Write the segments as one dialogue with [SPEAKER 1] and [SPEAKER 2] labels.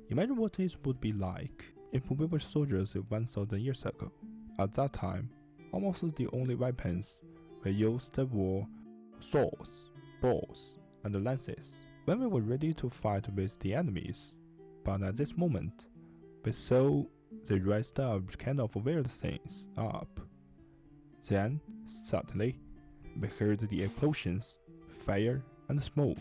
[SPEAKER 1] Imagine what it would be like if we were soldiers 1,000 years ago. At that time, almost the only weapons we used were swords, bows, and lances when we were ready to fight with the enemies. But at this moment, we saw the rest of kind of weird things up. Then, suddenly, we heard the explosions, fire, and smoke.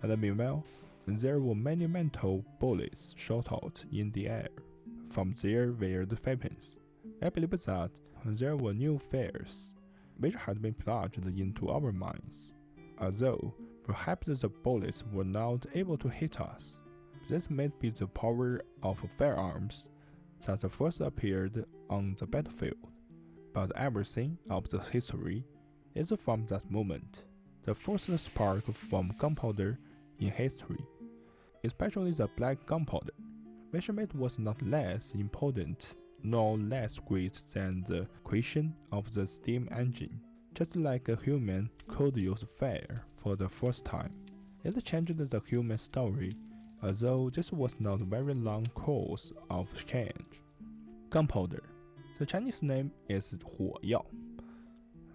[SPEAKER 1] And meanwhile, there were many metal bullets shot out in the air from their weird weapons. I believe that there were new fears which had been plunged into our minds, although perhaps the bullets were not able to hit us. This may be the power of firearms that first appeared on the battlefield, but everything of the history is from that moment, the first spark from gunpowder in history, especially the black gunpowder, which was not less important nor less great than the creation of the steam engine. Just like a human could use fire for the first time, it changed the human story, although this was not a very long course of change. Gunpowder. The Chinese name is 火药,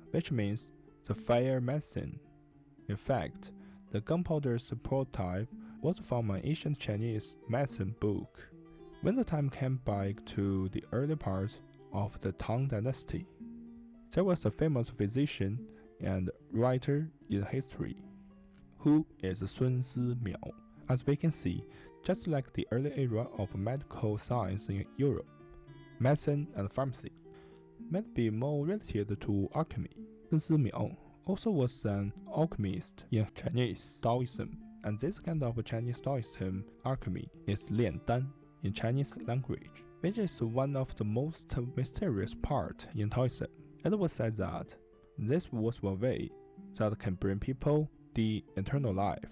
[SPEAKER 1] which means the fire medicine. In fact, the gunpowder's prototype was from an ancient Chinese medicine book. When the time came back to the early part of the Tang Dynasty, there was a famous physician and writer in history, who is Sun Simiao. As we can see, just like the early era of medical science in Europe, medicine and pharmacy might be more related to alchemy. Sun Simiao also was an alchemist in Chinese Taoism, and this kind of Chinese Taoism alchemy is 炼丹 in Chinese language, which is one of the most mysterious parts in Taoism. It was said that this was a way that can bring people the eternal life.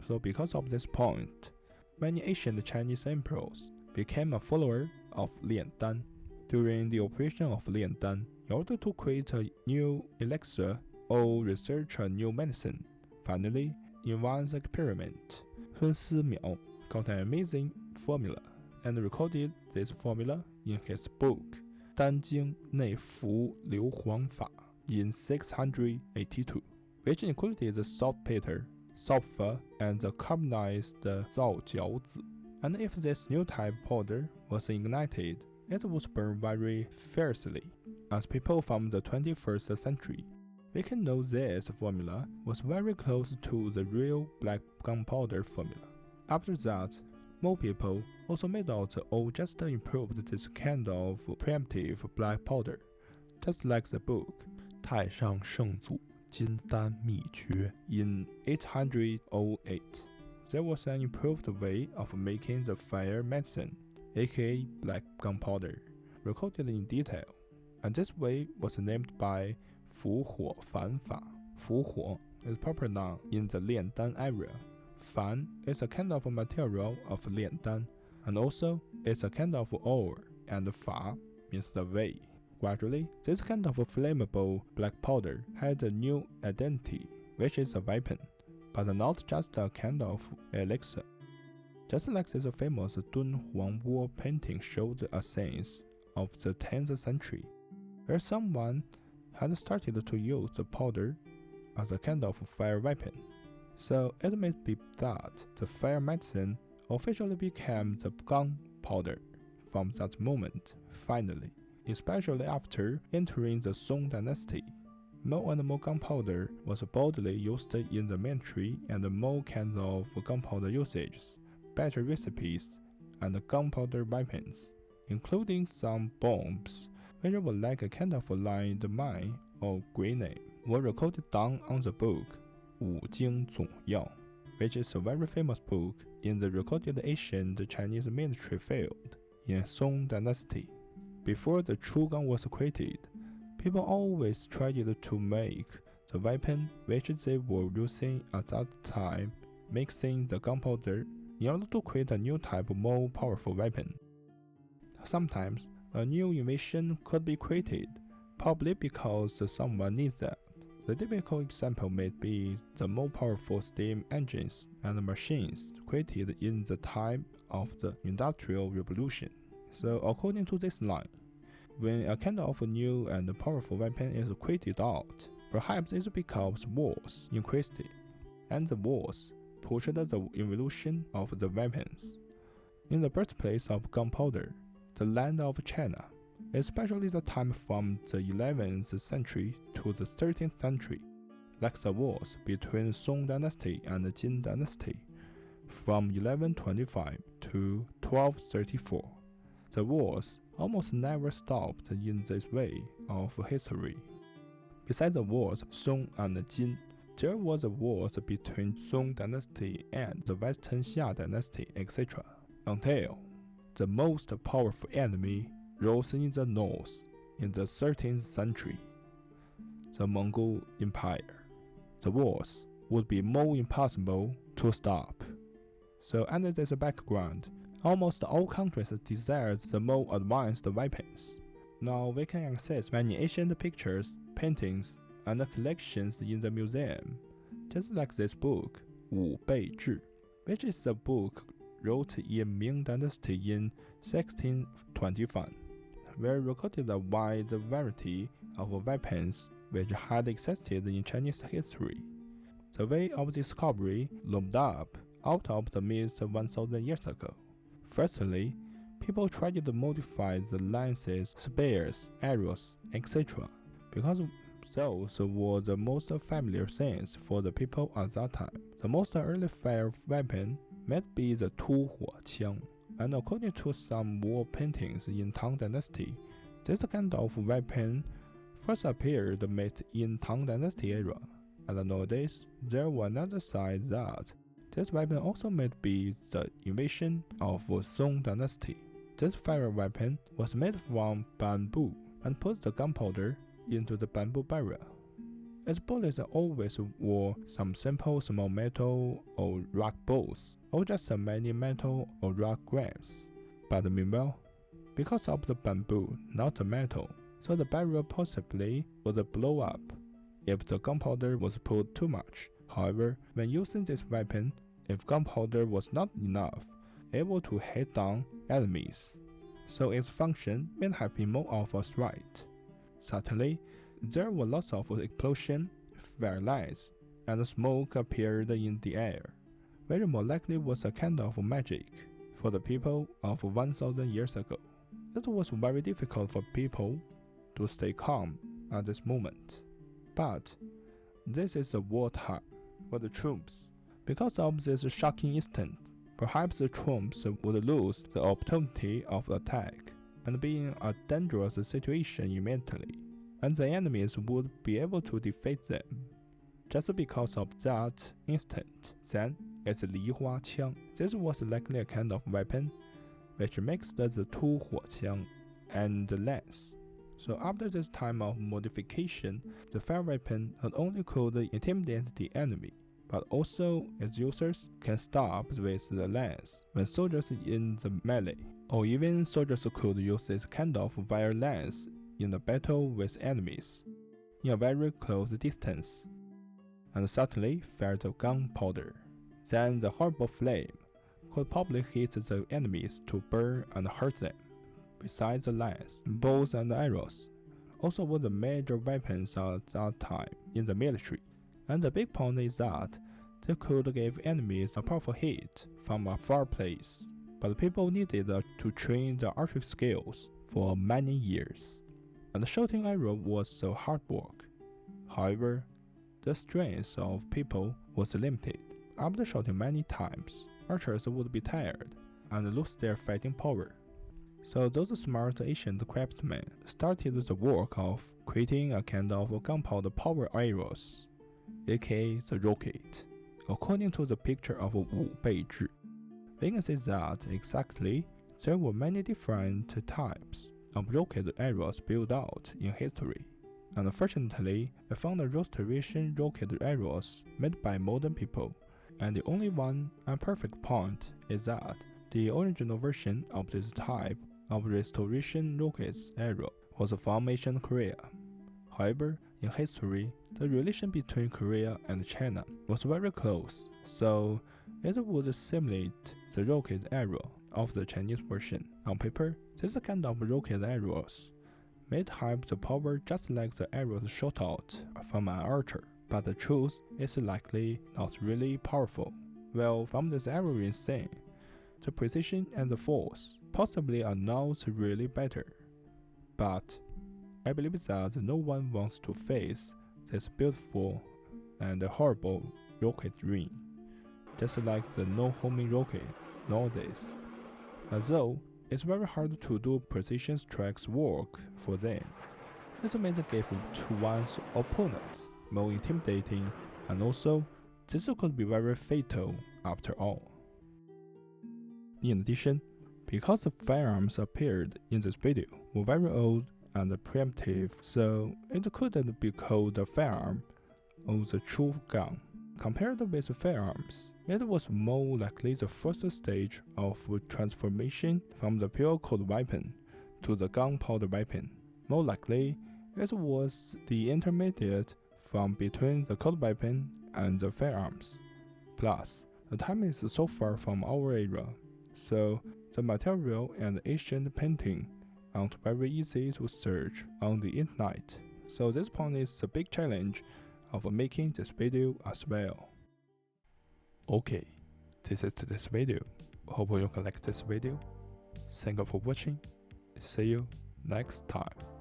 [SPEAKER 1] So because of this point, many ancient Chinese emperors became a follower of 炼丹. During the operation of 炼丹, in order to create a new elixir or research a new medicine, finally, in one experiment, Sun Simiao got an amazing formula and recorded this formula in his book 丹经内服硫磺法 in 682, which included the saltpeter, sulfur, and the carbonized 皂角子. And if this new type powder was ignited, it would burn very fiercely. As people from the 21st century, we can know this formula was very close to the real black gunpowder formula. After that, more people also made out or just improved this kind of preemptive black powder, just like the book 太上圣祖金丹秘诀 in 808. There was an improved way of making the fire medicine, aka black gunpowder, recorded in detail, and this way was named by 伏火反法. 伏火 is proper noun in the 炼丹 area. Fan is a kind of material of 炼丹, and also is a kind of ore, and fa means the way. Gradually, this kind of flammable black powder had a new identity, which is a weapon, but not just a kind of elixir. Just like this famous Dunhuang wall painting showed a sense of the 10th century, where someone had started to use the powder as a kind of fire weapon. So it may be that the fire medicine officially became the gunpowder from that moment, finally, especially after entering the Song Dynasty. More and more gunpowder was boldly used in the military, and more kinds of gunpowder usages, better recipes, and gunpowder weapons, including some bombs, which were like a kind of lined mine or grenade, were recorded down on the book 五经总要, which is a very famous book in the recorded ancient Chinese military field in Song Dynasty. Before the true gun was created, people always tried to make the weapon which they were using at that time, mixing the gunpowder in order to create a new type of more powerful weapon. Sometimes, a new invention could be created, probably because someone needs that. The typical example may be the more powerful steam engines and machines created in the time of the Industrial Revolution. So according to this line, when a kind of new and powerful weapon is created out, perhaps it's because wars increased, and the wars pushed the evolution of the weapons. In the birthplace of gunpowder, the land of China, especially the time from the 11th century to the 13th century, like the wars between Song dynasty and the Jin dynasty, from 1125 to 1234. The wars almost never stopped in this way of history. Besides the wars Song and Jin, there was a wars between Song dynasty and the Western Xia dynasty, etc., until the most powerful enemy rose in the north in the 13th century, the Mongol Empire. The wars would be more impossible to stop. So under this background, almost all countries desire the more advanced weapons. Now we can access many ancient pictures, paintings, and collections in the museum, just like this book, 五备志, which is the book wrote in Ming Dynasty in 1625, where recorded a wide variety of weapons which had existed in Chinese history. The way of discovery loomed up out of the mist 1,000 years ago. Firstly, people tried to modify the lances, spears, arrows, etc., because those were the most familiar things for the people at that time. The most early fire weapon might be the 突火枪, and according to some wall paintings in Tang Dynasty, this kind of weapon first appeared in Tang Dynasty era, and nowadays there was another side that this weapon also might be the invention of Song Dynasty. This fire weapon was made from bamboo and put the gunpowder into the bamboo barrel. Its bullets always were some simple small metal or rock balls, or just many metal or rock grams. But meanwhile, because of the bamboo, not the metal, so the barrel possibly would blow up if the gunpowder was put too much. However, when using this weapon, if gunpowder was not enough, able to hit down enemies, so its function may have been more of a threat. Certainly, there were lots of explosions, fire lights, and smoke appeared in the air, which more likely was a kind of magic for the people of 1,000 years ago. It was very difficult for people to stay calm at this moment. But this is a wartime for the troops. Because of this shocking instant, perhaps the troops would lose the opportunity of attack and be in a dangerous situation immediately, and the enemies would be able to defeat them. Just because of that instant, then it's 梨花枪. This was likely a kind of weapon which mixed the 突火枪 and the lance. So after this time of modification, the fire weapon not only could intimidate the enemy, but also its users can stop with the lance when soldiers in the melee, or even soldiers could use this kind of fire lance in a battle with enemies in a very close distance, and suddenly fire the gunpowder. Then the horrible flame could probably hit the enemies to burn and hurt them. Besides the lance, bows and arrows also were the major weapons at that time in the military. And the big point is that they could give enemies a powerful hit from a far place, but people needed to train their archery skills for many years, and shooting arrow was so hard work. However, the strength of people was limited. After shooting many times, archers would be tired and lose their fighting power. So those smart ancient craftsmen started the work of creating a kind of gunpowder power arrows, aka the rocket. According to the picture of 五备志, we can see that exactly there were many different types of rocket arrows built out in history. Unfortunately, I found the restoration rocket arrows made by modern people, and the only one and perfect point is that the original version of this type of restoration rockets arrow was from ancient Korea. However, in history, the relation between Korea and China was very close, so it would simulate the rocket arrow of the Chinese version. On paper, this kind of rocket arrows may have the power just like the arrows shot out from an archer, but the truth is likely not really powerful. Well, from this arrow insane, the precision and the force possibly are not really better. But I believe that no one wants to face this beautiful and horrible rocket ring, just like the no-homing rockets nowadays. Although it's very hard to do precision strikes work for them, this may give to one's opponents more intimidating, and also this could be very fatal after all. In addition, because the firearms appeared in this video were very old and primitive, so it couldn't be called a firearm or the true gun. Compared with firearms, it was more likely the first stage of transformation from the pure cold weapon to the gunpowder weapon. More likely, it was the intermediate from between the cold weapon and the firearms. Plus, the time is so far from our era, so the material and ancient painting aren't very easy to search on the internet. So this point is the big challenge of making this video as well. Okay, this is this video. Hope you can like this video. Thank you for watching. See you next time.